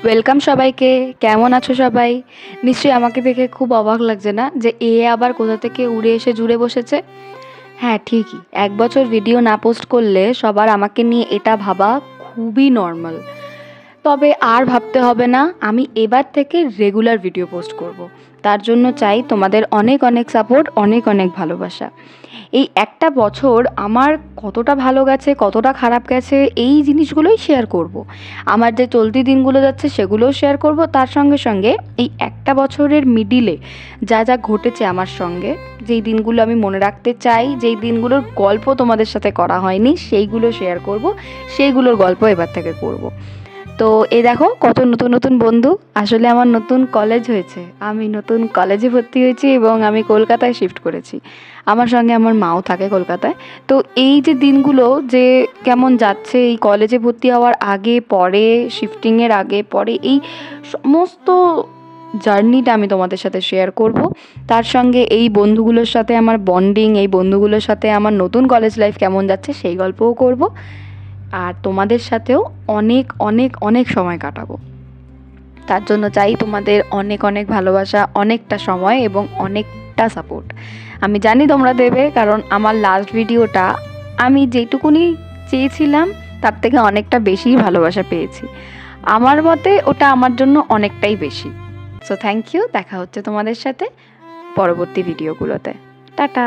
Welcome সবাইকে। কেমন আছো সবাই? নিশ্চয়ই আমাকে দেখে খুব অবাক লাগছে না যে আবার কোথা থেকে উড়ে এসে জুড়ে বসেছে। হ্যাঁ, ঠিকই, 1 বছর ভিডিও না পোস্ট করলে সবার আমাকে নিয়ে এটা ভাবা খুবই নর্মাল। তবে আর ভাবতে হবে না, আমি এবার থেকে রেগুলার ভিডিও পোস্ট করব। তার জন্য চাই তোমাদের অনেক অনেক সাপোর্ট, অনেক অনেক ভালোবাসা। এই একটা বছর আমার কতটা ভালো গেছে, কতটা খারাপ গেছে, এই জিনিসগুলোই শেয়ার করব। আমার যে চলতি দিনগুলো যাচ্ছে সেগুলোও শেয়ার করব। তার সঙ্গে সঙ্গে এই একটা বছরের মিডিলে যা যা ঘটেছে আমার সঙ্গে, যেই দিনগুলো আমি মনে রাখতে চাই, যেই দিনগুলোর গল্প তোমাদের সাথে করা হয়নি সেইগুলো শেয়ার করব। সেইগুলোর গল্প এবার থেকে করব। তো এই দেখো কত নতুন নতুন বন্ধু। আসলে আমার নতুন কলেজ হয়েছে, আমি নতুন কলেজে ভর্তি হয়েছি এবং আমি কলকাতায় শিফট করেছি। আমার সঙ্গে আমার মাও থাকে কলকাতায়। তো এই যে দিনগুলো যে কেমন যাচ্ছে, এই কলেজে ভর্তি হওয়ার আগে পরে, শিফটিংয়ের আগে পরে, এই সমস্ত জার্নিটা আমি তোমাদের সাথে শেয়ার করব। তার সঙ্গে এই বন্ধুগুলোর সাথে আমার বন্ডিং, এই বন্ধুগুলোর সাথে আমার নতুন কলেজ লাইফ কেমন যাচ্ছে সেই গল্পও করব। আর তোমাদের সাথেও অনেক অনেক অনেক সময় কাটাবো। তার জন্য চাই তোমাদের অনেক অনেক ভালোবাসা, অনেকটা সময় এবং অনেকটা সাপোর্ট। আমি জানি তোমরা দেবে, কারণ আমার লাস্ট ভিডিওটা আমি যেটুকুনি চেয়েছিলাম তার থেকে অনেকটা বেশিই ভালোবাসা পেয়েছি। আমার মতে ওটা আমার জন্য অনেকটাই বেশি। So thank you. দেখা হচ্ছে তোমাদের সাথে পরবর্তী ভিডিওগুলোতে। টাটা।